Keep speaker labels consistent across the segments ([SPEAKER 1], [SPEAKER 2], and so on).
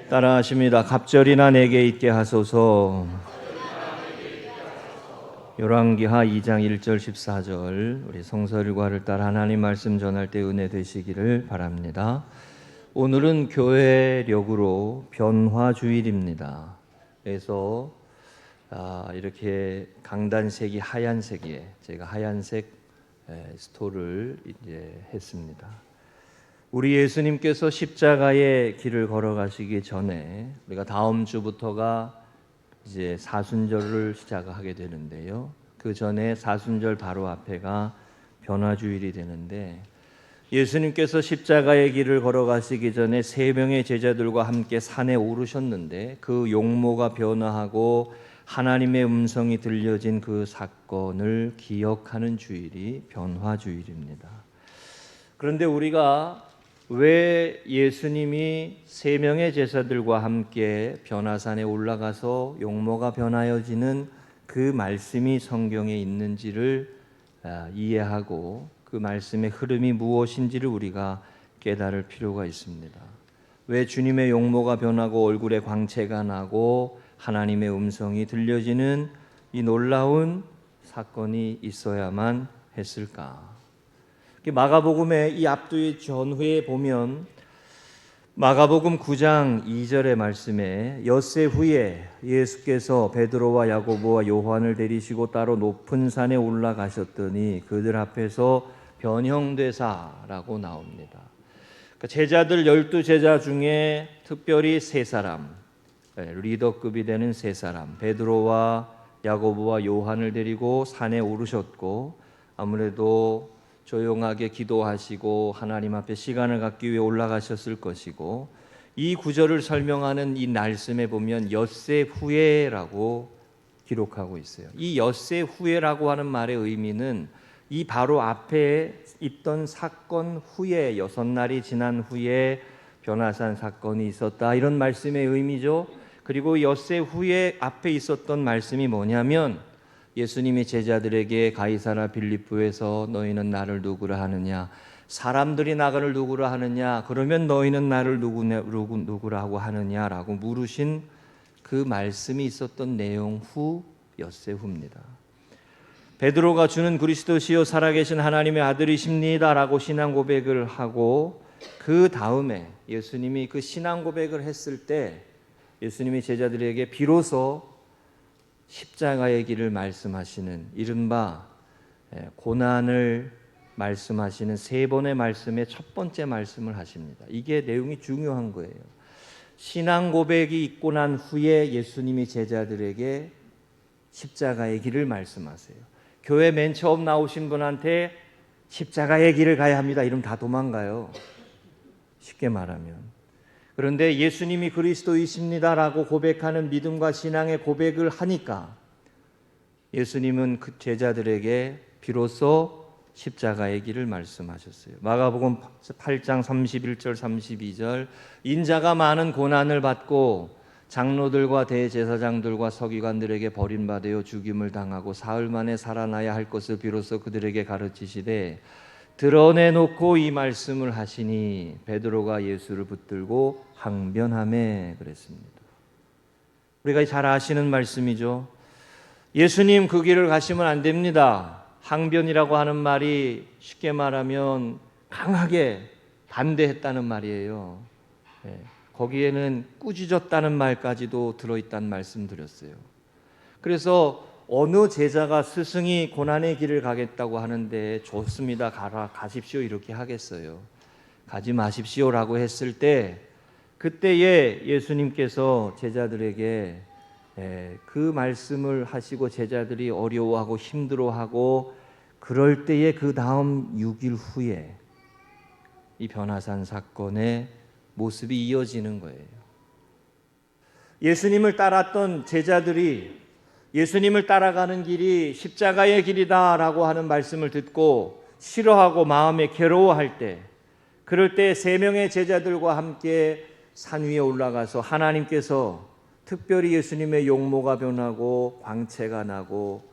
[SPEAKER 1] 따라하십니다. 갑절이나 내게 있게 하소서. 열왕기하 2장 1절 14절 우리 성서일과를 따라 하나님 말씀 전할 때 은혜 되시기를 바랍니다. 오늘은 교회력으로 변화주일입니다. 그래서 이렇게 강단색이 하얀색이에 제가 하얀색 스토를 이제 했습니다. 우리 예수님께서 십자가의 길을 걸어가시기 전에 우리가 다음 주부터가 이제 사순절을 시작하게 되는데요. 그 전에 사순절 바로 앞에가 변화주일이 되는데 예수님께서 십자가의 길을 걸어가시기 전에 세 명의 제자들과 함께 산에 오르셨는데 그 용모가 변화하고 하나님의 음성이 들려진 그 사건을 기억하는 주일이 변화주일입니다. 그런데 우리가 왜 예수님이 세 명의 제자들과 함께 변화산에 올라가서 용모가 변하여지는 그 말씀이 성경에 있는지를 이해하고 그 말씀의 흐름이 무엇인지를 우리가 깨달을 필요가 있습니다. 왜 주님의 용모가 변하고 얼굴에 광채가 나고 하나님의 음성이 들려지는 이 놀라운 사건이 있어야만 했을까? 마가복음의 이 앞뒤 전후에 보면 마가복음 9장 2절의 말씀에 엿새 후에 예수께서 베드로와 야고보와 요한을 데리시고 따로 높은 산에 올라가셨더니 그들 앞에서 변형되사라고 나옵니다. 그러니까 제자들 12제자 중에 특별히 세 사람, 리더급이 되는 세 사람, 베드로와 야고보와 요한을 데리고 산에 오르셨고 아무래도 조용하게 기도하시고 하나님 앞에 시간을 갖기 위해 올라가셨을 것이고 이 구절을 설명하는 이 말씀에 보면 엿새 후에라고 기록하고 있어요. 이 엿새 후에라고 하는 말의 의미는 이 바로 앞에 있던 사건 후에 6날이 지난 후에 변화산 사건이 있었다 이런 말씀의 의미죠. 그리고 엿새 후에 앞에 있었던 말씀이 뭐냐면 예수님이 제자들에게 가이사라 빌립보에서 너희는 나를 누구라 하느냐 사람들이 나를 누구라 하느냐 그러면 너희는 나를 누구라고 하느냐라고 물으신 그 말씀이 있었던 내용 후 엿새 후입니다. 베드로가 주는 그리스도시요 살아계신 하나님의 아들이십니다라고 신앙 고백을 하고 그 다음에 예수님이 그 신앙 고백을 했을 때 예수님이 제자들에게 비로소 십자가의 길을 말씀하시는 이른바 고난을 말씀하시는 세 번의 말씀의 첫 번째 말씀을 하십니다. 이게 내용이 중요한 거예요. 신앙 고백이 있고 난 후에 예수님이 제자들에게 십자가의 길을 말씀하세요. 교회 맨 처음 나오신 분한테 십자가의 길을 가야 합니다. 이러면 다 도망가요. 쉽게 말하면. 그런데 예수님이 그리스도이십니다라고 고백하는 믿음과 신앙의 고백을 하니까 예수님은 그 제자들에게 비로소 십자가의 길을 말씀하셨어요. 마가복음 8장 31절 32절 인자가 많은 고난을 받고 장로들과 대제사장들과 서기관들에게 버림받아 죽임을 당하고 사흘 만에 살아나야 할 것을 비로소 그들에게 가르치시되 드러내놓고 이 말씀을 하시니 베드로가 예수를 붙들고 항변하매 그랬습니다. 우리가 잘 아시는 말씀이죠. 예수님 그 길을 가시면 안 됩니다. 항변이라고 하는 말이 쉽게 말하면 강하게 반대했다는 말이에요. 거기에는 꾸짖었다는 말까지도 들어있다는 말씀 드렸어요. 그래서 어느 제자가 스승이 고난의 길을 가겠다고 하는데 좋습니다. 가십시오 이렇게 하겠어요. 가지 마십시오라고 했을 때 그때에 예수님께서 제자들에게 그 말씀을 하시고 제자들이 어려워하고 힘들어하고 그럴 때에 그 다음 6일 후에 이 변화산 사건의 모습이 이어지는 거예요. 예수님을 따랐던 제자들이 예수님을 따라가는 길이 십자가의 길이다라고 하는 말씀을 듣고 싫어하고 마음에 괴로워할 때 그럴 때 세 명의 제자들과 함께 산 위에 올라가서 하나님께서 특별히 예수님의 용모가 변하고 광채가 나고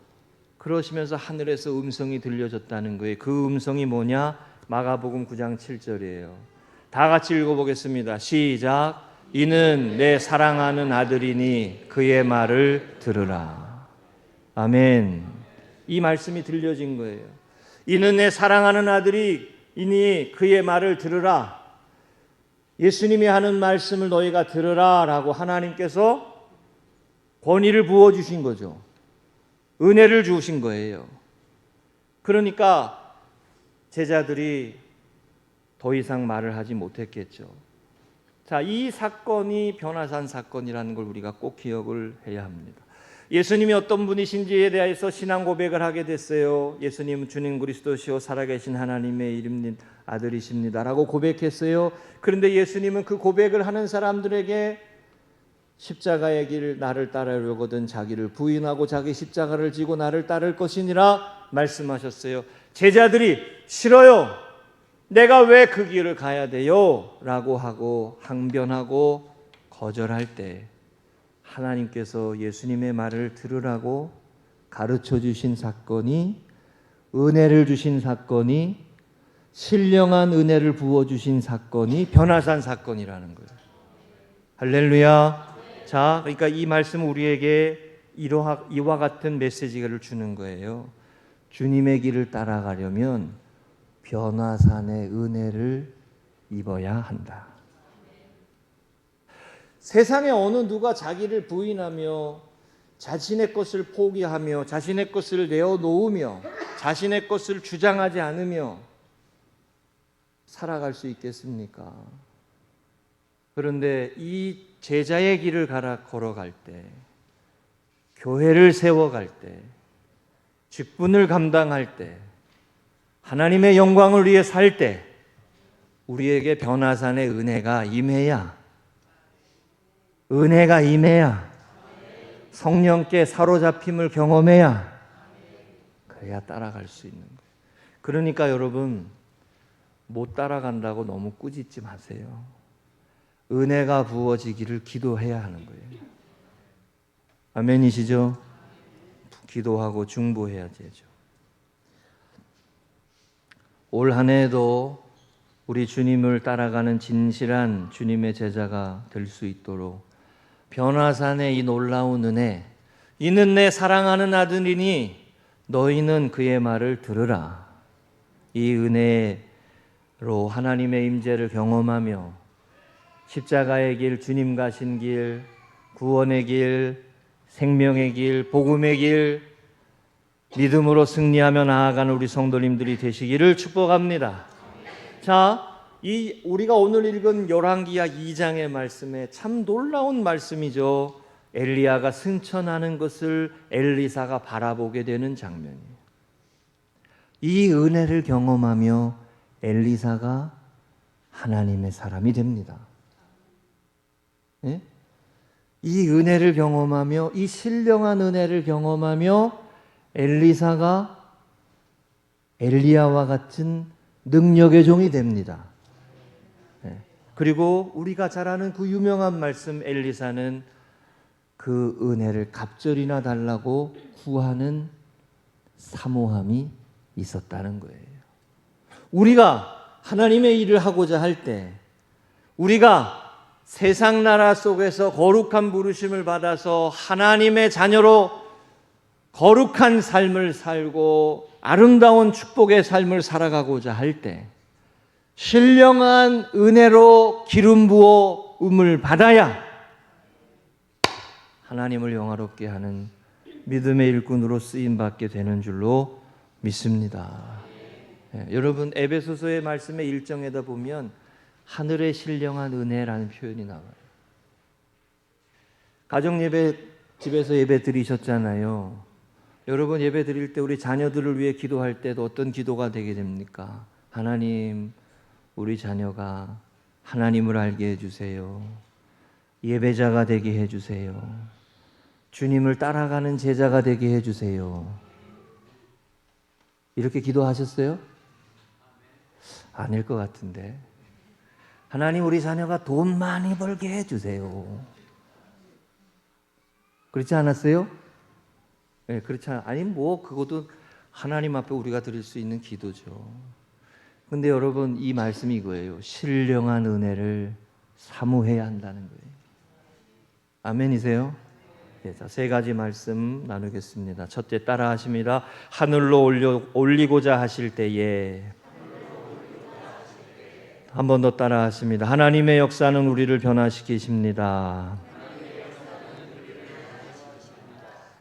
[SPEAKER 1] 그러시면서 하늘에서 음성이 들려졌다는 거예요. 그 음성이 뭐냐? 마가복음 9장 7절이에요. 다 같이 읽어보겠습니다. 시작. 이는 내 사랑하는 아들이니 그의 말을 들으라. 아멘. 이 말씀이 들려진 거예요. 이는 내 사랑하는 아들이니 그의 말을 들으라. 예수님이 하는 말씀을 너희가 들으라 라고 하나님께서 권위를 부어주신 거죠. 은혜를 주신 거예요. 그러니까 제자들이 더 이상 말을 하지 못했겠죠. 자, 이 사건이 변화산 사건이라는 걸 우리가 꼭 기억을 해야 합니다. 예수님이 어떤 분이신지에 대해서 신앙 고백을 하게 됐어요. 예수님은 주님 그리스도시요 살아계신 하나님의 이름인 아들이십니다 라고 고백했어요. 그런데 예수님은 그 고백을 하는 사람들에게 십자가의 길 나를 따르려거든 자기를 부인하고 자기 십자가를 지고 나를 따를 것이니라 말씀하셨어요. 제자들이 싫어요. 내가 왜 그 길을 가야 돼요? 라고 하고 항변하고 거절할 때 하나님께서 예수님의 말을 들으라고 가르쳐 주신 사건이, 은혜를 주신 사건이, 신령한 은혜를 부어주신 사건이 변화산 사건이라는 거예요. 할렐루야. 자, 그러니까 이 말씀은 우리에게 이와 같은 메시지를 주는 거예요. 주님의 길을 따라가려면 변화산의 은혜를 입어야 한다. 세상에 어느 누가 자기를 부인하며 자신의 것을 포기하며 자신의 것을 내어놓으며 자신의 것을 주장하지 않으며 살아갈 수 있겠습니까? 그런데 이 제자의 길을 걸어갈 때, 교회를 세워갈 때, 직분을 감당할 때, 하나님의 영광을 위해 살 때 우리에게 변화산의 은혜가 임해야 성령께 사로잡힘을 경험해야 그래야 따라갈 수 있는 거예요. 그러니까 여러분 못 따라간다고 너무 꾸짖지 마세요. 은혜가 부어지기를 기도해야 하는 거예요. 아멘이시죠? 기도하고 중보해야 되죠. 올 한 해에도 우리 주님을 따라가는 진실한 주님의 제자가 될 수 있도록 변화산의 이 놀라운 은혜, 이는 내 사랑하는 아들이니 너희는 그의 말을 들으라. 이 은혜로 하나님의 임재를 경험하며 십자가의 길, 주님 가신 길, 구원의 길, 생명의 길, 복음의 길, 믿음으로 승리하며 나아가는 우리 성도님들이 되시기를 축복합니다. 자, 우리가 오늘 읽은 열왕기하 2장의 말씀에 참 놀라운 말씀이죠. 엘리야가 승천하는 것을 엘리사가 바라보게 되는 장면이에요. 이 은혜를 경험하며 엘리사가 하나님의 사람이 됩니다. 네? 이 은혜를 경험하며, 이 신령한 은혜를 경험하며 엘리사가 엘리야와 같은 능력의 종이 됩니다. 네. 그리고 우리가 잘 아는 그 유명한 말씀, 엘리사는 그 은혜를 갑절이나 달라고 구하는 사모함이 있었다는 거예요. 우리가 하나님의 일을 하고자 할 때, 우리가 세상 나라 속에서 거룩한 부르심을 받아서 하나님의 자녀로 거룩한 삶을 살고 아름다운 축복의 삶을 살아가고자 할 때 신령한 은혜로 기름 부어음을 받아야 하나님을 영화롭게 하는 믿음의 일꾼으로 쓰임받게 되는 줄로 믿습니다. 여러분, 에베소서의 말씀의 1장에다 보면 하늘의 신령한 은혜라는 표현이 나와요. 가정 예배, 집에서 예배 드리셨잖아요. 여러분, 예배 드릴 때 우리 자녀들을 위해 기도할 때도 어떤 기도가 되게 됩니까? 하나님, 우리 자녀가 하나님을 알게 해주세요. 예배자가 되게 해주세요. 주님을 따라가는 제자가 되게 해주세요. 이렇게 기도하셨어요? 아닐 것 같은데. 하나님, 우리 자녀가 돈 많이 벌게 해주세요. 그렇지 않았어요? 네, 그렇지 않아요. 아니, 그것도 하나님 앞에 우리가 드릴 수 있는 기도죠. 근데 여러분, 이 말씀이 이거예요. 신령한 은혜를 사모해야 한다는 거예요. 아멘이세요? 네, 자, 세 가지 말씀 나누겠습니다. 첫째 따라 하십니다. 하늘로 올리고자 하실 때에. 한 번 더 따라 하십니다. 하나님의 역사는 우리를 변화시키십니다.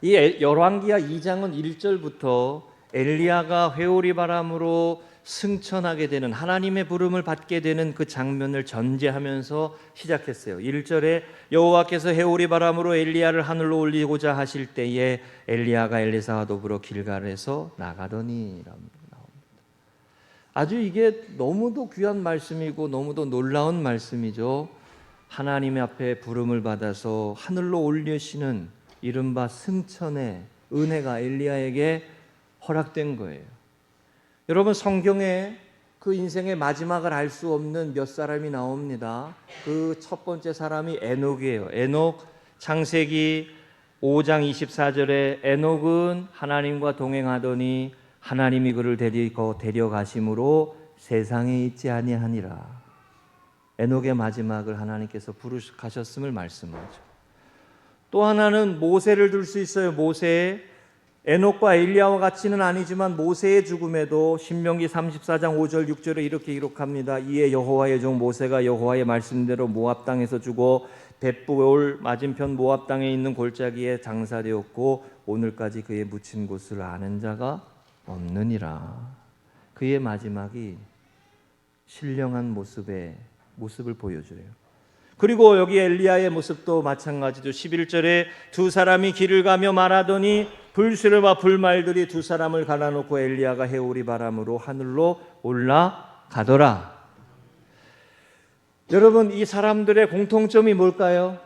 [SPEAKER 1] 이 열왕기하 2장은 1절부터 엘리야가 회오리 바람으로 승천하게 되는, 하나님의 부름을 받게 되는 그 장면을 전제하면서 시작했어요. 1절에 여호와께서 회오리 바람으로 엘리야를 하늘로 올리고자 하실 때에 엘리야가 엘리사와 더불어 길갈에서 나가더니 나옵니다. 아주 이게 너무도 귀한 말씀이고 너무도 놀라운 말씀이죠. 하나님의 앞에 부름을 받아서 하늘로 올리시는 이른바 승천의 은혜가 엘리야에게 허락된 거예요. 여러분, 성경에 그 인생의 마지막을 알 수 없는 몇 사람이 나옵니다. 그 첫 번째 사람이 에녹이에요. 에녹, 창세기 5장 24절에 에녹은 하나님과 동행하더니 하나님이 그를 데려가심으로 세상에 있지 아니하니라. 에녹의 마지막을 하나님께서 부르셨음을 말씀하죠. 또 하나는 모세를 들 수 있어요. 모세, 에녹과 엘리야와 같이는 아니지만 모세의 죽음에도 신명기 34장 5절 6절에 이렇게 기록합니다. 이에 여호와의 종 모세가 여호와의 말씀대로 모압 땅에서 죽어 벳보올 맞은편 모압 땅에 있는 골짜기에 장사되었고 오늘까지 그의 묻힌 곳을 아는 자가 없느니라. 그의 마지막이 신령한 모습을 보여줘요. 그리고 여기 엘리야의 모습도 마찬가지죠. 11절에 두 사람이 길을 가며 말하더니 불수레와 불말들이 두 사람을 갈아놓고 엘리야가 회오리 바람으로 하늘로 올라가더라. 여러분, 이 사람들의 공통점이 뭘까요?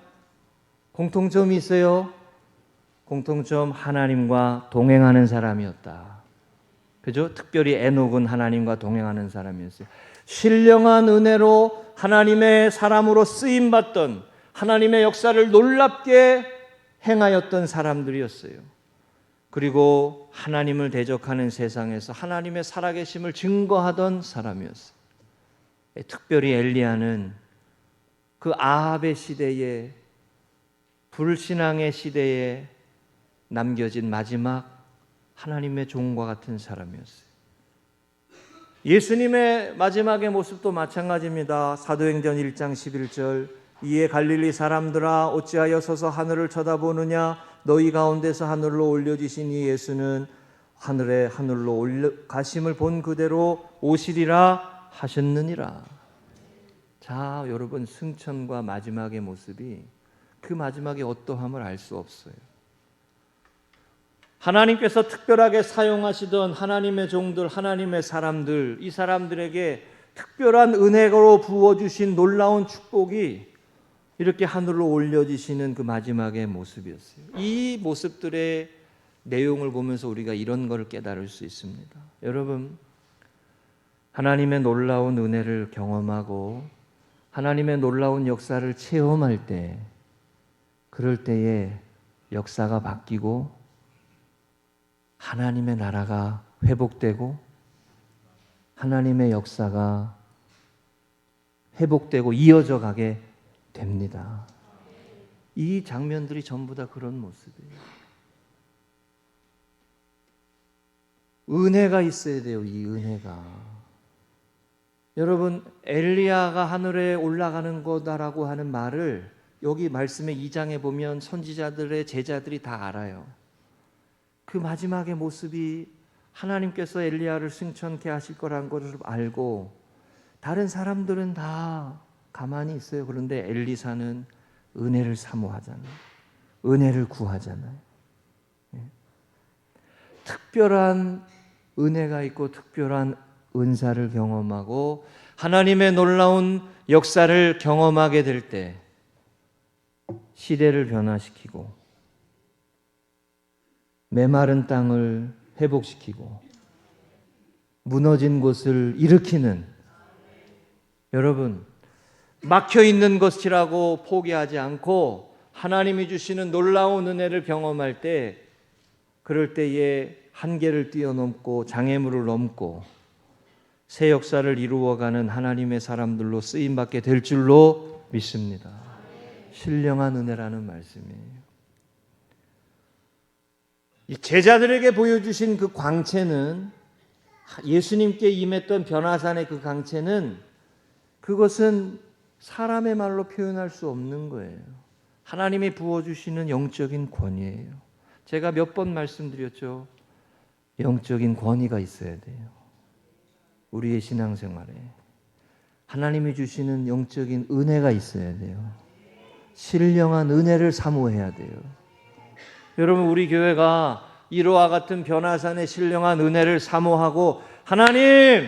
[SPEAKER 1] 공통점이 있어요. 공통점, 하나님과 동행하는 사람이었다. 그죠? 특별히 에녹은 하나님과 동행하는 사람이었어요. 신령한 은혜로 하나님의 사람으로 쓰임받던, 하나님의 역사를 놀랍게 행하였던 사람들이었어요. 그리고 하나님을 대적하는 세상에서 하나님의 살아계심을 증거하던 사람이었어요. 특별히 엘리야는 그 아합의 시대에, 불신앙의 시대에 남겨진 마지막 하나님의 종과 같은 사람이었어요. 예수님의 마지막의 모습도 마찬가지입니다. 사도행전 1장 11절 이에 갈릴리 사람들아 어찌하여 서서 하늘을 쳐다보느냐 너희 가운데서 하늘로 올려지신 이 예수는 하늘로 올려가심을 본 그대로 오시리라 하셨느니라. 자, 여러분, 승천과 마지막의 모습이 그 마지막의 어떠함을 알 수 없어요. 하나님께서 특별하게 사용하시던 하나님의 종들, 하나님의 사람들, 이 사람들에게 특별한 은혜로 부어주신 놀라운 축복이 이렇게 하늘로 올려지시는 그 마지막의 모습이었어요. 이 모습들의 내용을 보면서 우리가 이런 걸 깨달을 수 있습니다. 여러분, 하나님의 놀라운 은혜를 경험하고 하나님의 놀라운 역사를 체험할 때, 그럴 때에 역사가 바뀌고 하나님의 나라가 회복되고 하나님의 역사가 회복되고 이어져 가게 됩니다. 이 장면들이 전부 다 그런 모습이에요. 은혜가 있어야 돼요. 이 은혜가. 여러분, 엘리야가 하늘에 올라가는 거다라고 하는 말을 여기 말씀의 2장에 보면 선지자들의 제자들이 다 알아요. 그 마지막의 모습이 하나님께서 엘리야를 승천케 하실 거라는 것을 알고 다른 사람들은 다 가만히 있어요. 그런데 엘리사는 은혜를 사모하잖아요. 은혜를 구하잖아요. 특별한 은혜가 있고 특별한 은사를 경험하고 하나님의 놀라운 역사를 경험하게 될 때 시대를 변화시키고 메마른 땅을 회복시키고 무너진 곳을 일으키는, 여러분, 막혀있는 것이라고 포기하지 않고 하나님이 주시는 놀라운 은혜를 경험할 때, 그럴 때에 한계를 뛰어넘고 장애물을 넘고 새 역사를 이루어가는 하나님의 사람들로 쓰임받게 될 줄로 믿습니다. 신령한 은혜라는 말씀이에요. 이 제자들에게 보여주신 그 광채는, 예수님께 임했던 변화산의 그 광채는, 그것은 사람의 말로 표현할 수 없는 거예요. 하나님이 부어주시는 영적인 권위예요. 제가 몇 번 말씀드렸죠. 영적인 권위가 있어야 돼요. 우리의 신앙생활에 하나님이 주시는 영적인 은혜가 있어야 돼요. 신령한 은혜를 사모해야 돼요. 여러분, 우리 교회가 이와 같은 변화산의 신령한 은혜를 사모하고, 하나님,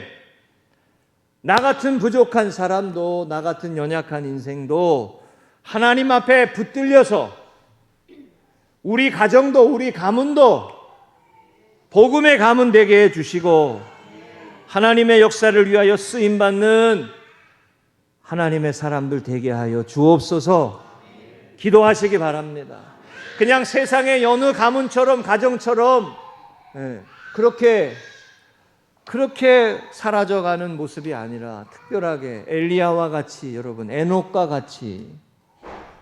[SPEAKER 1] 나 같은 부족한 사람도, 나 같은 연약한 인생도 하나님 앞에 붙들려서 우리 가정도, 우리 가문도 복음의 가문 되게 해주시고, 하나님의 역사를 위하여 쓰임받는 하나님의 사람들 되게 하여 주옵소서 기도하시기 바랍니다. 그냥 세상의 여느 가문처럼, 가정처럼 그렇게 사라져가는 모습이 아니라, 특별하게 엘리야와 같이, 여러분, 에녹과 같이,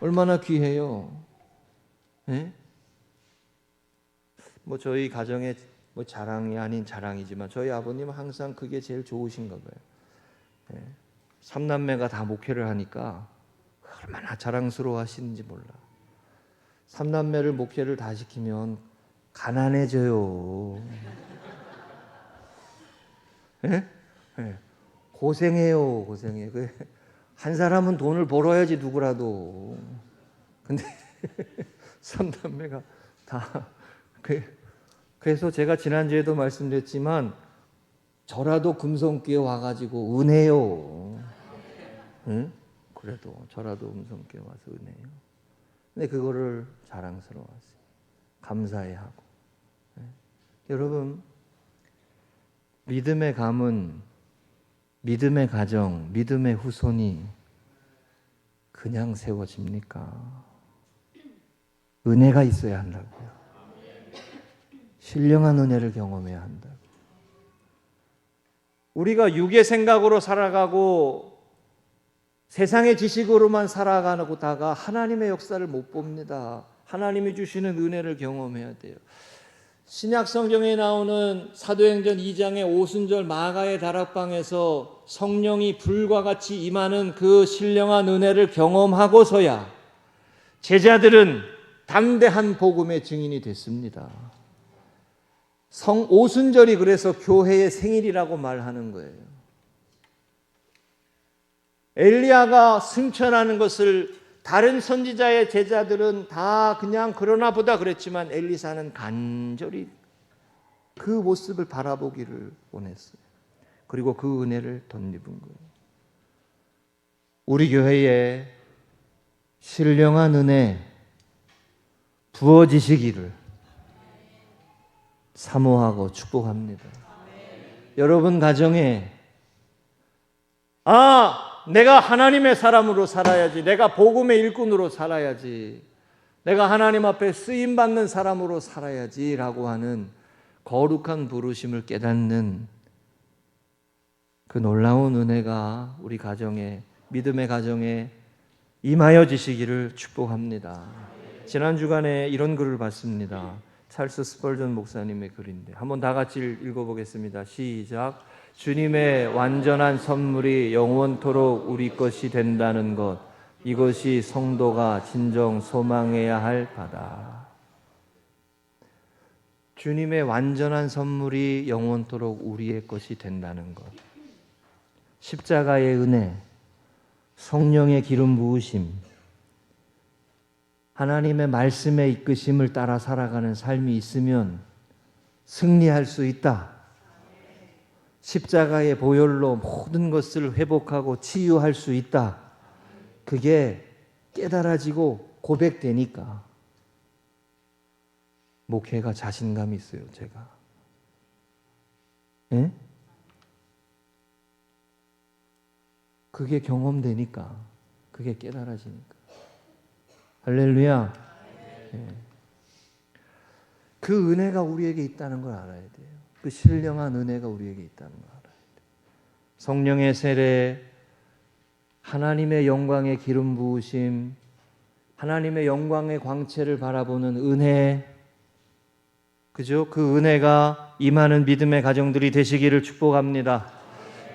[SPEAKER 1] 얼마나 귀해요. 뭐 저희 가정의 뭐 자랑이 아닌 자랑이지만, 저희 아버님은 항상 그게 제일 좋으신가 봐요. 삼남매가 다 목회를 하니까 얼마나 자랑스러워 하시는지 몰라. 삼남매를 목회를 다 시키면 가난해져요. 고생해요, 고생해. 한 사람은 돈을 벌어야지, 누구라도. 근데 삼남매가 다. 그래서 제가 지난주에도 말씀드렸지만, 저라도 금성교회 와가지고 은혜요. 그래도 저라도 금성교회 와서 은혜요. 근데 그거를 자랑스러워하세요. 감사해하고. 여러분, 믿음의 가문, 믿음의 가정, 믿음의 후손이 그냥 세워집니까? 은혜가 있어야 한다고요. 신령한 은혜를 경험해야 한다고. 우리가 육의 생각으로 살아가고 세상의 지식으로만 살아가다가 하나님의 역사를 못 봅니다. 하나님이 주시는 은혜를 경험해야 돼요. 신약 성경에 나오는 사도행전 2장의 오순절 마가의 다락방에서 성령이 불과 같이 임하는 그 신령한 은혜를 경험하고서야 제자들은 담대한 복음의 증인이 됐습니다. 오순절이 그래서 교회의 생일이라고 말하는 거예요. 엘리야가 승천하는 것을 다른 선지자의 제자들은 다 그냥 그러나 보다 그랬지만, 엘리사는 간절히 그 모습을 바라보기를 원했어요. 그리고 그 은혜를 덧입은 거예요. 우리 교회에 신령한 은혜 부어지시기를 사모하고 축복합니다. 여러분 가정에 내가 하나님의 사람으로 살아야지, 내가 복음의 일꾼으로 살아야지, 내가 하나님 앞에 쓰임받는 사람으로 살아야지 라고 하는 거룩한 부르심을 깨닫는 그 놀라운 은혜가 우리 가정에, 믿음의 가정에 임하여지시기를 축복합니다. 지난 주간에 이런 글을 봤습니다. 찰스 스펄전 목사님의 글인데 한번 다 같이 읽어보겠습니다. 시작. 주님의 완전한 선물이 영원토록 우리 것이 된다는 것, 이것이 성도가 진정 소망해야 할 바다. 주님의 완전한 선물이 영원토록 우리의 것이 된다는 것, 십자가의 은혜, 성령의 기름 부으심, 하나님의 말씀의 이끄심을 따라 살아가는 삶이 있으면 승리할 수 있다. 십자가의 보혈로 모든 것을 회복하고 치유할 수 있다. 그게 깨달아지고 고백되니까 목회가 자신감이 있어요, 제가. 예? 그게 경험되니까, 그게 깨달아지니까. 할렐루야. 예. 그 은혜가 우리에게 있다는 걸 알아야 돼요. 그 신령한 은혜가 우리에게 있다는 걸 알아야 돼요. 성령의 세례, 하나님의 영광의 기름 부으심, 하나님의 영광의 광채를 바라보는 은혜, 그죠? 그 은혜가 임하는 믿음의 가정들이 되시기를 축복합니다.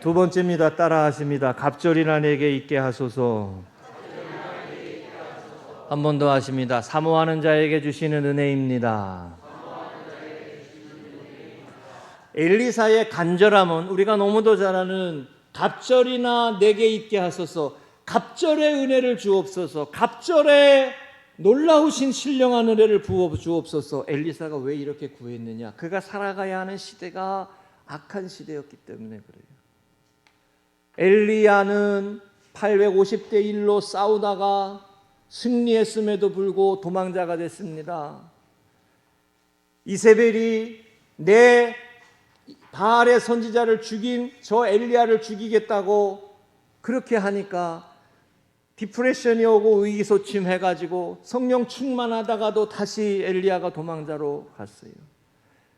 [SPEAKER 1] 두 번째입니다. 따라하십니다. 갑절이나 내게 있게 하소서. 한 번 더 하십니다. 사모하는 자에게 주시는 은혜입니다. 엘리사의 간절함은 우리가 너무도 잘 아는 갑절이나 내게 있게 하소서, 갑절의 은혜를 주옵소서, 갑절의 놀라우신 신령한 은혜를 부어 주옵소서. 엘리사가 왜 이렇게 구했느냐? 그가 살아가야 하는 시대가 악한 시대였기 때문에 그래요. 엘리야는 850대 1로 싸우다가 승리했음에도 불구하고 도망자가 됐습니다. 이세벨이 내 바알의 선지자를 죽인 저 엘리야를 죽이겠다고 그렇게 하니까 디프레션이 오고 의기소침해가지고 성령 충만하다가도 다시 엘리야가 도망자로 갔어요.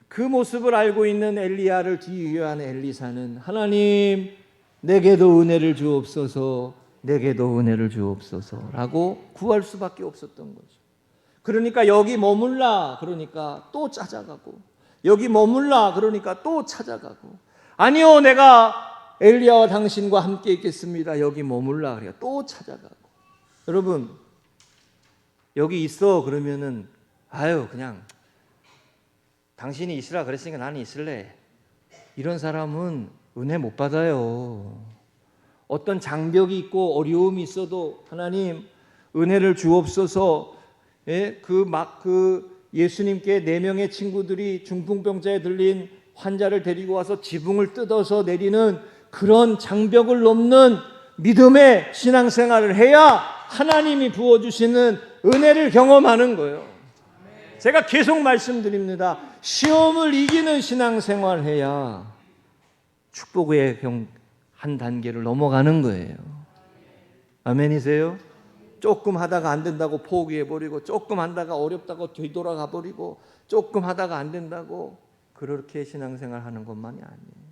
[SPEAKER 1] 그 모습을 알고 있는 엘리야를 뒤이어한 엘리사는 하나님 내게도 은혜를 주옵소서, 내게도 은혜를 주옵소서라고 구할 수밖에 없었던 거죠. 그러니까 여기 머물라 그러니까 또 찾아가고, 여기 머물라 그러니까 또 찾아가고, 아니요 내가 엘리야와 당신과 함께 있겠습니다. 여기 머물라 그래요. 또 찾아가고. 여러분 여기 있어 그러면은 아유 그냥 당신이 있으라 그랬으니까 나는 있을래. 이런 사람은 은혜 못 받아요. 어떤 장벽이 있고 어려움이 있어도 하나님 은혜를 주옵소서. 그 예수님께 4명의 친구들이 중풍병자에 들린 환자를 데리고 와서 지붕을 뜯어서 내리는 그런 장벽을 넘는 믿음의 신앙생활을 해야 하나님이 부어주시는 은혜를 경험하는 거예요. 제가 계속 말씀드립니다. 시험을 이기는 신앙생활을 해야 축복의 한 단계를 넘어가는 거예요. 아멘이세요? 조금 하다가 안 된다고 포기해버리고, 조금 하다가 어렵다고 뒤돌아가 버리고, 조금 하다가 안 된다고 그렇게 신앙생활 하는 것만이 아니에요.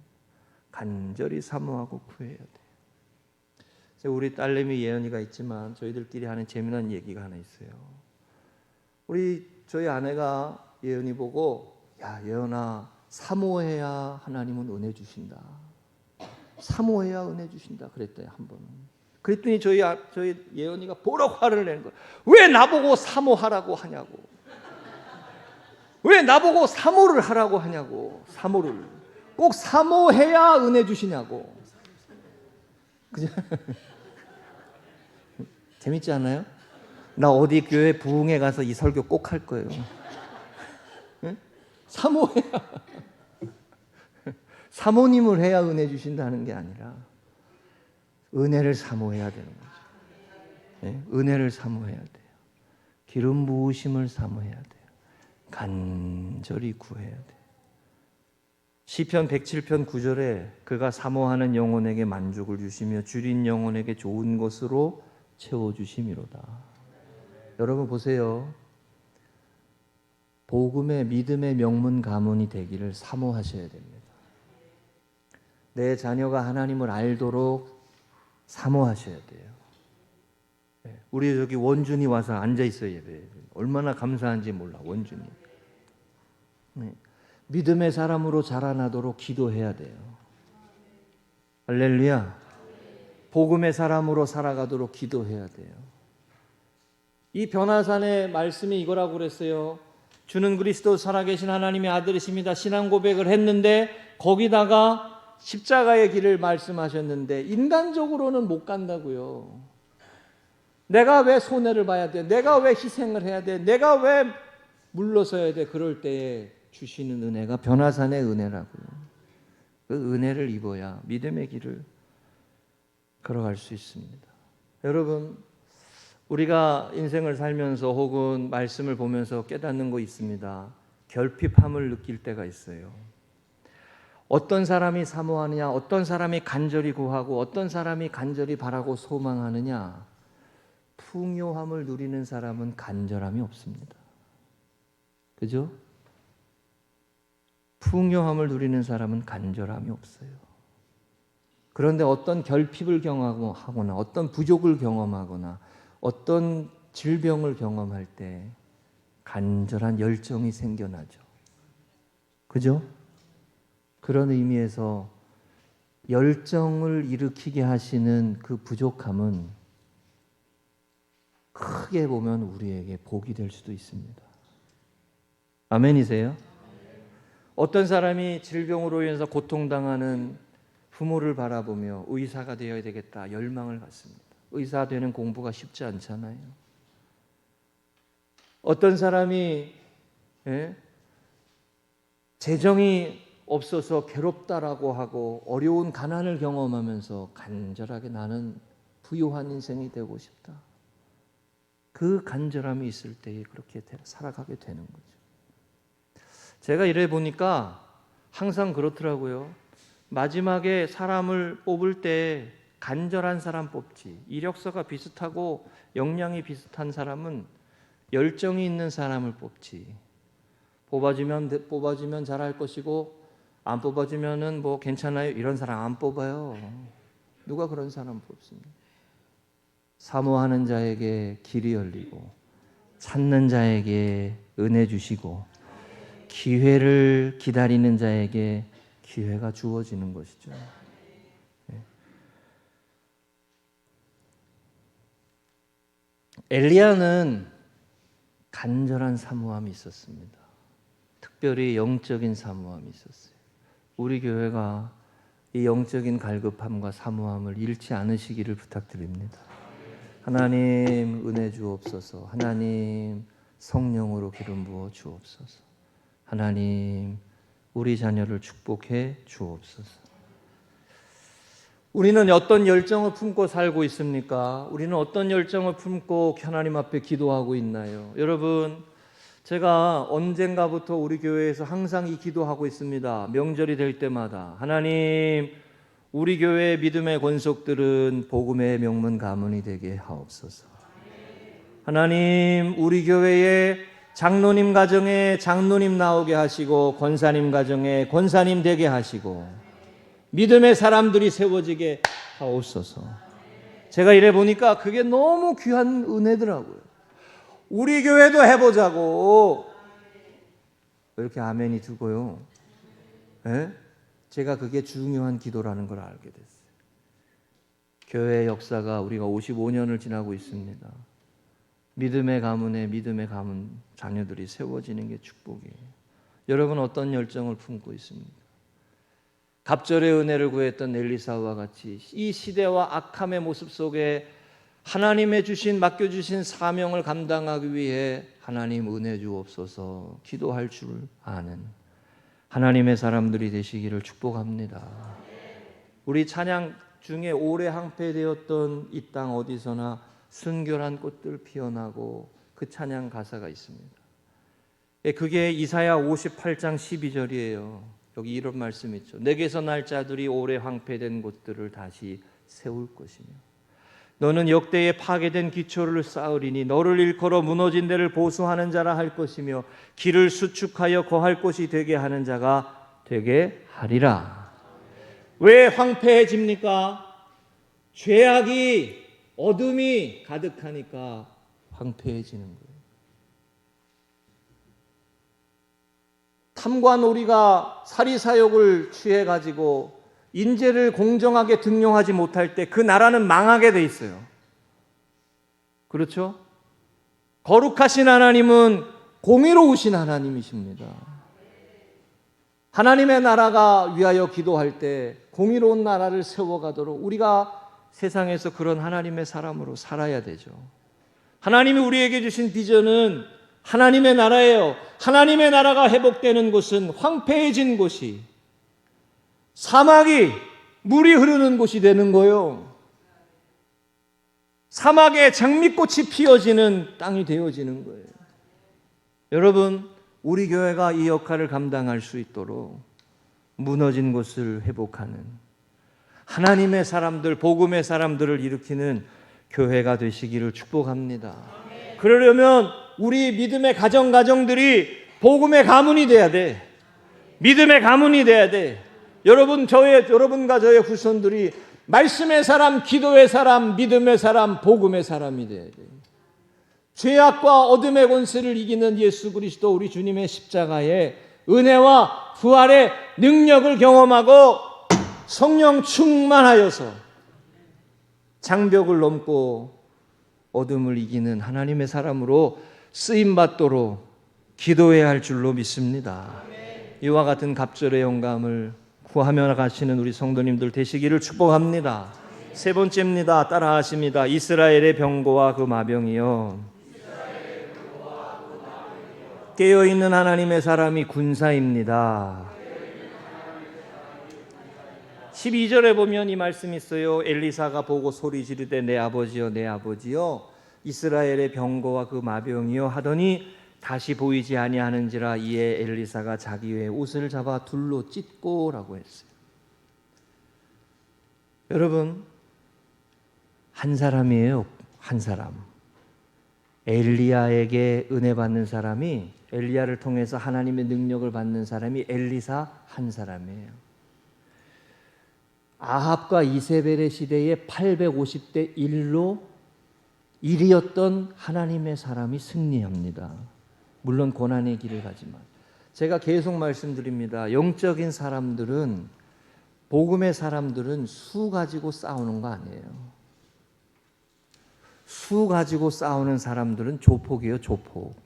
[SPEAKER 1] 간절히 사모하고 구해야 돼요. 우리 딸내미 예언이가 있지만 저희들끼리 하는 재미난 얘기가 하나 있어요. 저희 아내가 예언이 보고, 야 예언아 사모해야 하나님은 은혜 주신다. 사모해야 은혜 주신다 그랬대요 한 번은. 그랬더니 저희 예언이가 보러 화를 내는 거예요. 왜 나보고 사모하라고 하냐고. 왜 나보고 사모를 하라고 하냐고. 사모를 꼭 사모해야 은혜 주시냐고. 그죠? 재밌지 않아요? 나 어디 교회 부흥회 가서 이 설교 꼭 할 거예요. 네? 사모해야 사모님을 해야 은혜 주신다는 게 아니라 은혜를 사모해야 되는 거죠. 네? 은혜를 사모해야 돼요. 기름 부으심을 사모해야 돼요. 간절히 구해야 돼요. 시편 107편 9절에 그가 사모하는 영혼에게 만족을 주시며 줄인 영혼에게 좋은 것으로 채워주심이로다. 여러분 보세요. 복음의 믿음의 명문 가문이 되기를 사모하셔야 됩니다. 내 자녀가 하나님을 알도록 사모하셔야 돼요. 우리 여기 원준이 와서 앉아 있어요. 예배. 얼마나 감사한지 몰라. 원준이. 믿음의 사람으로 자라나도록 기도해야 돼요. 할렐루야. 복음의 사람으로 살아가도록 기도해야 돼요. 이 변화산의 말씀이 이거라고 그랬어요. 주는 그리스도 살아계신 하나님의 아들이십니다. 신앙 고백을 했는데 거기다가 십자가의 길을 말씀하셨는데 인간적으로는 못 간다고요. 내가 왜 손해를 봐야 돼? 내가 왜 희생을 해야 돼? 내가 왜 물러서야 돼? 그럴 때에 주시는 은혜가 변화산의 은혜라고요. 그 은혜를 입어야 믿음의 길을 걸어갈 수 있습니다. 여러분 우리가 인생을 살면서 혹은 말씀을 보면서 깨닫는 거 있습니다. 결핍함을 느낄 때가 있어요. 어떤 사람이 사모하느냐, 어떤 사람이 간절히 구하고 어떤 사람이 간절히 바라고 소망하느냐. 풍요함을 누리는 사람은 간절함이 없습니다. 그죠? 풍요함을 누리는 사람은 간절함이 없어요. 그런데 어떤 결핍을 경험하거나 어떤 부족을 경험하거나 어떤 질병을 경험할 때 간절한 열정이 생겨나죠. 그죠? 그런 의미에서 열정을 일으키게 하시는 그 부족함은 크게 보면 우리에게 복이 될 수도 있습니다. 아멘이세요? 어떤 사람이 질병으로 인해서 고통당하는 부모를 바라보며 의사가 되어야 되겠다 열망을 갖습니다. 의사 되는 공부가 쉽지 않잖아요. 어떤 사람이 재정이 없어서 괴롭다라고 하고 어려운 가난을 경험하면서 간절하게 나는 부유한 인생이 되고 싶다. 그 간절함이 있을 때에 그렇게 살아가게 되는 거죠. 제가 이래 보니까 항상 그렇더라고요. 마지막에 사람을 뽑을 때 간절한 사람 뽑지. 이력서가 비슷하고 역량이 비슷한 사람은 열정이 있는 사람을 뽑지. 뽑아주면 잘할 것이고 안 뽑아주면은 뭐 괜찮아요. 이런 사람 안 뽑아요. 누가 그런 사람 뽑습니까? 사모하는 자에게 길이 열리고 찾는 자에게 은혜 주시고 기회를 기다리는 자에게 기회가 주어지는 것이죠. 엘리야는 간절한 사모함이 있었습니다. 특별히 영적인 사모함이 있었어요. 우리 교회가 이 영적인 갈급함과 사모함을 잃지 않으시기를 부탁드립니다. 하나님 은혜 주옵소서. 하나님 성령으로 기름 부어 주옵소서. 하나님 우리 자녀를 축복해 주옵소서. 우리는 어떤 열정을 품고 살고 있습니까? 우리는 어떤 열정을 품고 하나님 앞에 기도하고 있나요? 여러분, 제가 언젠가부터 우리 교회에서 항상 이 기도하고 있습니다. 명절이 될 때마다 하나님 우리 교회의 믿음의 권속들은 복음의 명문 가문이 되게 하옵소서. 하나님 우리 교회의 장로님 가정에 장로님 나오게 하시고 권사님 가정에 권사님 되게 하시고 믿음의 사람들이 세워지게 하옵소서. 제가 이래 보니까 그게 너무 귀한 은혜더라고요. 우리 교회도 해보자고. 왜 이렇게 아멘이 두고요? 제가 그게 중요한 기도라는 걸 알게 됐어요. 교회의 역사가 우리가 55년을 지나고 있습니다. 믿음의 가문에 믿음의 가문 자녀들이 세워지는 게 축복이에요. 여러분 어떤 열정을 품고 있습니까? 갑절의 은혜를 구했던 엘리사와 같이 이 시대와 악함의 모습 속에 하나님의 주신 맡겨주신 사명을 감당하기 위해 하나님 은혜 주옵소서 기도할 줄 아는 하나님의 사람들이 되시기를 축복합니다. 우리 찬양 중에 오래 항폐되었던 이 땅 어디서나 순결한 꽃들 피어나고 그 찬양 가사가 있습니다. 그게 이사야 58장 12절이에요. 여기 이런 말씀 있죠. 내게서 날 자들이 오래 황폐된 곳들을 다시 세울 것이며 너는 역대에 파괴된 기초를 쌓으리니 너를 일컬어 무너진 데를 보수하는 자라 할 것이며 길을 수축하여 거할 곳이 되게 하는 자가 되게 하리라. 왜 황폐해집니까? 죄악이 어둠이 가득하니까 황폐해지는 거예요. 탐과 놀이가 사리사욕을 취해가지고 인재를 공정하게 등용하지 못할 때 그 나라는 망하게 돼 있어요. 그렇죠? 거룩하신 하나님은 공의로우신 하나님이십니다. 하나님의 나라가 위하여 기도할 때 공의로운 나라를 세워가도록 우리가 세상에서 그런 하나님의 사람으로 살아야 되죠. 하나님이 우리에게 주신 비전은 하나님의 나라예요. 하나님의 나라가 회복되는 곳은 황폐해진 곳이 사막이 물이 흐르는 곳이 되는 거예요. 사막에 장미꽃이 피어지는 땅이 되어지는 거예요. 여러분, 우리 교회가 이 역할을 감당할 수 있도록 무너진 곳을 회복하는 하나님의 사람들, 복음의 사람들을 일으키는 교회가 되시기를 축복합니다. 그러려면 우리 믿음의 가정들이 복음의 가문이 돼야 돼. 믿음의 가문이 돼야 돼. 여러분과 저의 후손들이 말씀의 사람, 기도의 사람, 믿음의 사람, 복음의 사람이 돼야 돼요. 죄악과 어둠의 권세를 이기는 예수 그리스도 우리 주님의 십자가의 은혜와 부활의 능력을 경험하고 성령 충만하여서 장벽을 넘고 어둠을 이기는 하나님의 사람으로 쓰임받도록 기도해야 할 줄로 믿습니다. 이와 같은 갑절의 영감을 구하며 나가시는 우리 성도님들 되시기를 축복합니다. 세 번째입니다. 따라하십니다. 이스라엘의 병고와 그 마병이요. 깨어있는 하나님의 사람이 군사입니다. 12절에 보면 이 말씀이 있어요. 엘리사가 보고 소리 지르되 내 아버지여 내 아버지여 이스라엘의 병거와 그 마병이여 하더니 다시 보이지 아니하는지라. 이에 엘리사가 자기 외 옷을 잡아 둘로 찢고라고 했어요. 여러분, 한 사람이에요. 한 사람. 엘리야에게 은혜 받는 사람이, 엘리야를 통해서 하나님의 능력을 받는 사람이 엘리사 한 사람이에요. 아합과 이세벨의 시대에 850대 1이었던 하나님의 사람이 승리합니다. 물론 고난의 길을 가지만. 제가 계속 말씀드립니다. 영적인 사람들은, 복음의 사람들은 수 가지고 싸우는 거 아니에요. 수 가지고 싸우는 사람들은 조폭이에요. 조폭.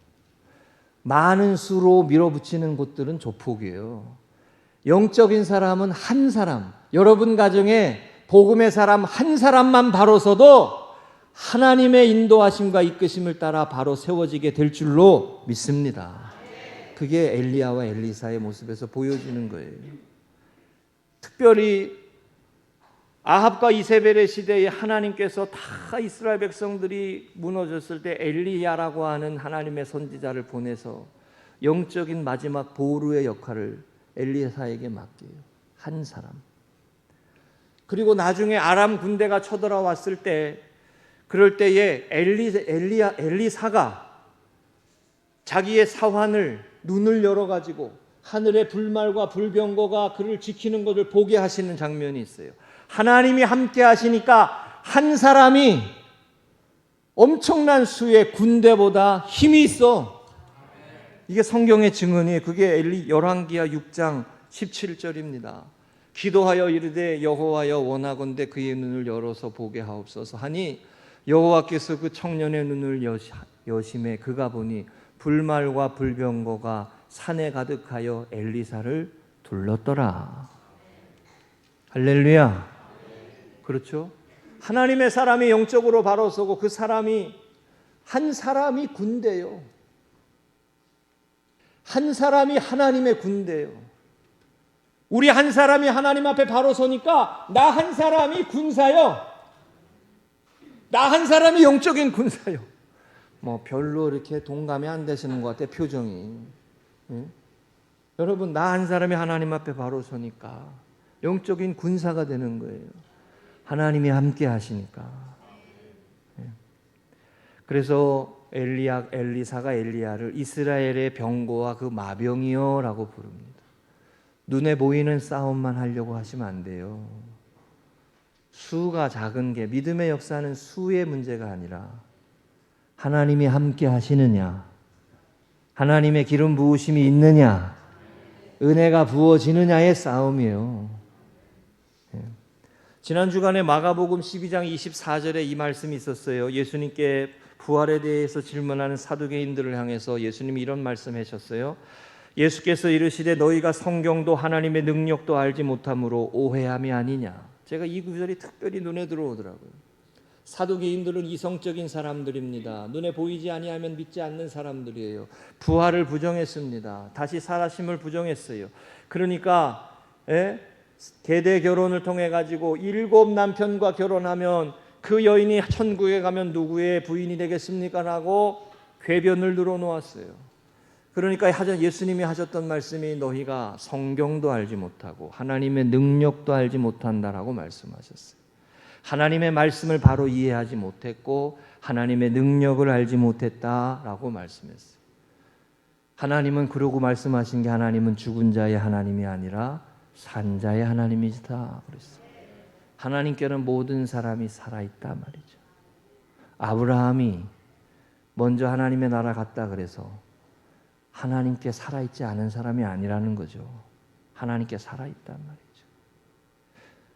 [SPEAKER 1] 많은 수로 밀어붙이는 곳들은 조폭이에요. 영적인 사람은 한 사람, 여러분 가정에 복음의 사람 한 사람만 바로 서도 하나님의 인도하심과 이끄심을 따라 바로 세워지게 될 줄로 믿습니다. 그게 엘리야와 엘리사의 모습에서 보여지는 거예요. 특별히 아합과 이세벨의 시대에 하나님께서 다 이스라엘 백성들이 무너졌을 때 엘리야라고 하는 하나님의 선지자를 보내서 영적인 마지막 보루의 역할을 엘리사에게 맡겨요. 한 사람. 그리고 나중에 아람 군대가 쳐들어왔을 때, 그럴 때에 엘리사가 자기의 사환을, 눈을 열어가지고 하늘의 불말과 불병거가 그를 지키는 것을 보게 하시는 장면이 있어요. 하나님이 함께 하시니까 한 사람이 엄청난 수의 군대보다 힘이 있어. 이게 성경의 증언이에요. 그게 열왕기하 6장 17절입니다. 기도하여 이르되 여호와여 원하건대 그의 눈을 열어서 보게 하옵소서 하니 여호와께서 그 청년의 눈을 여심해 그가 보니 불말과 불병거가 산에 가득하여 엘리사를 둘렀더라. 할렐루야. 그렇죠? 하나님의 사람이 영적으로 바로 서고 그 사람이, 한 사람이 군대요. 한 사람이 하나님의 군대요. 우리 한 사람이 하나님 앞에 바로 서니까 나 한 사람이 군사요. 나 한 사람이 영적인 군사요. 뭐 별로 이렇게 동감이 안 되시는 것 같아요. 표정이. 여러분, 나 한 사람이 하나님 앞에 바로 서니까 영적인 군사가 되는 거예요. 하나님이 함께 하시니까. 그래서 엘리사가 엘리야를 이스라엘의 병거와 그 마병이여 라고 부릅니다. 눈에 보이는 싸움만 하려고 하시면 안 돼요. 수가 작은 게, 믿음의 역사는 수의 문제가 아니라 하나님이 함께 하시느냐, 하나님의 기름 부으심이 있느냐, 은혜가 부어지느냐의 싸움이에요. 지난 주간에 마가복음 12장 24절에 이 말씀이 있었어요. 예수님께 부활에 대해서 질문하는 사두개인들을 향해서 예수님이 이런 말씀하셨어요. 예수께서 이르시되 너희가 성경도 하나님의 능력도 알지 못함으로 오해함이 아니냐. 제가 이 구절이 특별히 눈에 들어오더라고요. 사두개인들은 이성적인 사람들입니다. 눈에 보이지 아니하면 믿지 않는 사람들이에요. 부활을 부정했습니다. 다시 살아심을 부정했어요. 그러니까 대대 결혼을 통해 가지고 7 남편과 결혼하면 그 여인이 천국에 가면 누구의 부인이 되겠습니까? 라고 궤변을 늘어놓았어요. 그러니까 예수님이 하셨던 말씀이 너희가 성경도 알지 못하고 하나님의 능력도 알지 못한다라고 말씀하셨어요. 하나님의 말씀을 바로 이해하지 못했고 하나님의 능력을 알지 못했다라고 말씀했어요. 하나님은 그러고 말씀하신 게, 하나님은 죽은 자의 하나님이 아니라 산자의 하나님이시다 그랬어요. 하나님께는 모든 사람이 살아있다 말이죠. 아브라함이 먼저 하나님의 나라 갔다 그래서 하나님께 살아있지 않은 사람이 아니라는 거죠. 하나님께 살아있단 말이죠.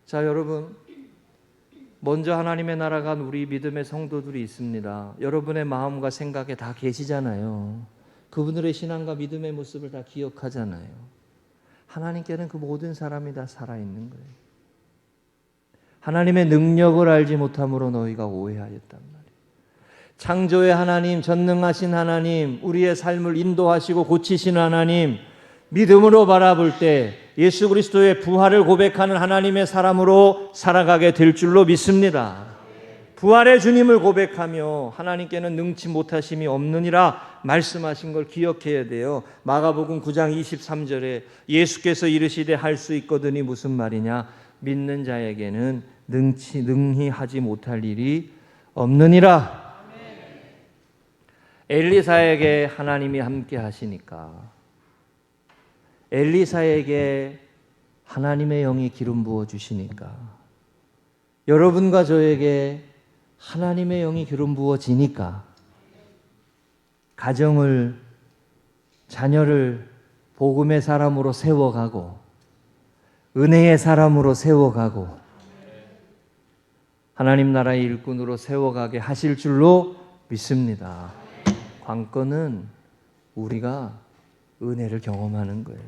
[SPEAKER 1] 자, 여러분, 먼저 하나님의 나라 간 우리 믿음의 성도들이 있습니다. 여러분의 마음과 생각에 다 계시잖아요. 그분들의 신앙과 믿음의 모습을 다 기억하잖아요. 하나님께는 그 모든 사람이 다 살아있는 거예요. 하나님의 능력을 알지 못함으로 너희가 오해하였단 말이에요. 창조의 하나님, 전능하신 하나님, 우리의 삶을 인도하시고 고치시는 하나님, 믿음으로 바라볼 때 예수 그리스도의 부활을 고백하는 하나님의 사람으로 살아가게 될 줄로 믿습니다. 부활의 주님을 고백하며 하나님께는 능치 못하심이 없느니라 말씀하신 걸 기억해야 돼요. 마가복음 9장 23절에 예수께서 이르시되 할 수 있거든이 무슨 말이냐? 믿는 자에게는 능히 하지 못할 일이 없느니라. 엘리사에게 하나님이 함께 하시니까 엘리사에게 하나님의 영이 기름 부어 주시니까 여러분과 저에게 하나님의 영이 기름 부어지니까 가정을, 자녀를 복음의 사람으로 세워가고 은혜의 사람으로 세워가고 하나님 나라의 일꾼으로 세워가게 하실 줄로 믿습니다. 관건은 우리가 은혜를 경험하는 거예요.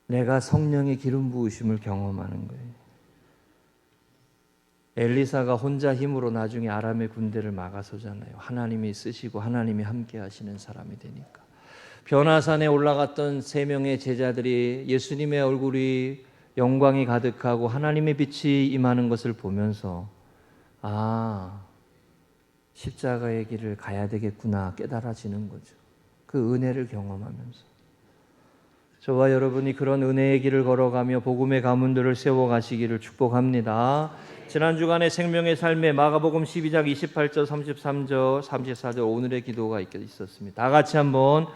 [SPEAKER 1] 내가 성령의 기름 부으심을 경험하는 거예요. 엘리사가 혼자 힘으로 나중에 아람의 군대를 막아서잖아요. 하나님이 쓰시고 하나님이 함께 하시는 사람이 되니까. 변화산에 올라갔던 3명의 제자들이 예수님의 얼굴이 영광이 가득하고 하나님의 빛이 임하는 것을 보면서 십자가의 길을 가야 되겠구나 깨달아지는 거죠. 그 은혜를 경험하면서. 저와 여러분이 그런 은혜의 길을 걸어가며 복음의 가문들을 세워가시기를 축복합니다. 지난 주간에 생명의 삶에 마가복음 12장 28절, 33절, 34절 오늘의 기도가 있었습니다. 다 같이 한번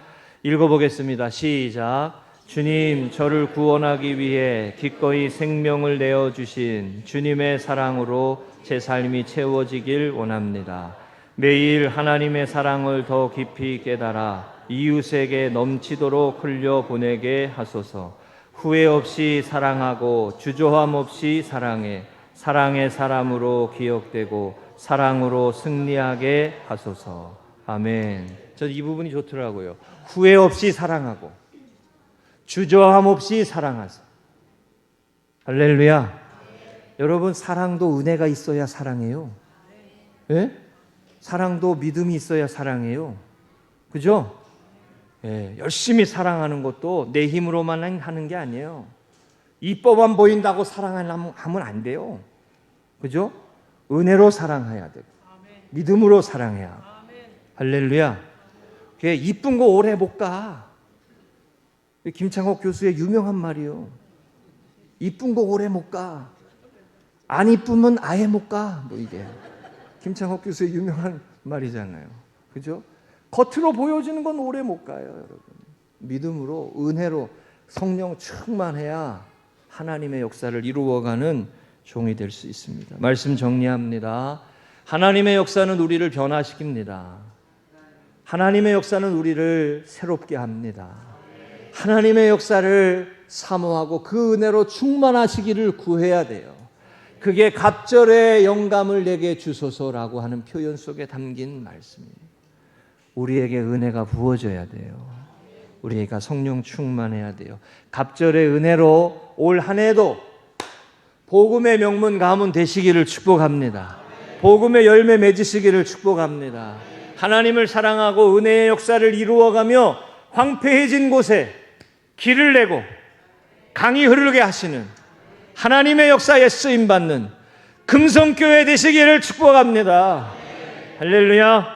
[SPEAKER 1] 읽어보겠습니다. 시작. 주님, 저를 구원하기 위해 기꺼이 생명을 내어주신 주님의 사랑으로 제 삶이 채워지길 원합니다. 매일 하나님의 사랑을 더 깊이 깨달아 이웃에게 넘치도록 흘려보내게 하소서. 후회 없이 사랑하고 주저함 없이 사랑해 사랑의 사람으로 기억되고 사랑으로 승리하게 하소서. 아멘. 저 이 부분이 좋더라고요. 후회 없이 사랑하고 주저함 없이 사랑하소. 할렐루야. 여러분, 사랑도 은혜가 있어야 사랑해요. 예? 사랑도 믿음이 있어야 사랑해요. 그죠? 예, 열심히 사랑하는 것도 내 힘으로만 하는 게 아니에요. 이뻐만 보인다고 사랑하면 안 돼요. 그죠? 은혜로 사랑해야 되고 믿음으로 사랑해야. 할렐루야. 이쁜 거 오래 못 가. 김창옥 교수의 유명한 말이요. 이쁜 거 오래 못 가. 안 이쁘면 아예 못 가. 뭐 이게 김창옥 교수의 유명한 말이잖아요. 그죠? 겉으로 보여지는 건 오래 못 가요, 여러분. 믿음으로, 은혜로 성령 충만해야 하나님의 역사를 이루어가는 종이 될 수 있습니다. 말씀 정리합니다. 하나님의 역사는 우리를 변화시킵니다. 하나님의 역사는 우리를 새롭게 합니다. 하나님의 역사를 사모하고 그 은혜로 충만하시기를 구해야 돼요. 그게 갑절의 영감을 내게 주소서라고 하는 표현 속에 담긴 말씀이에요. 우리에게 은혜가 부어져야 돼요. 우리가 성령 충만해야 돼요. 갑절의 은혜로 올 한 해도 복음의 명문 가문 되시기를 축복합니다. 복음의 열매 맺으시기를 축복합니다. 하나님을 사랑하고 은혜의 역사를 이루어가며 황폐해진 곳에 길을 내고 강이 흐르게 하시는 하나님의 역사에 쓰임받는 금성교회 되시기를 축복합니다. 할렐루야.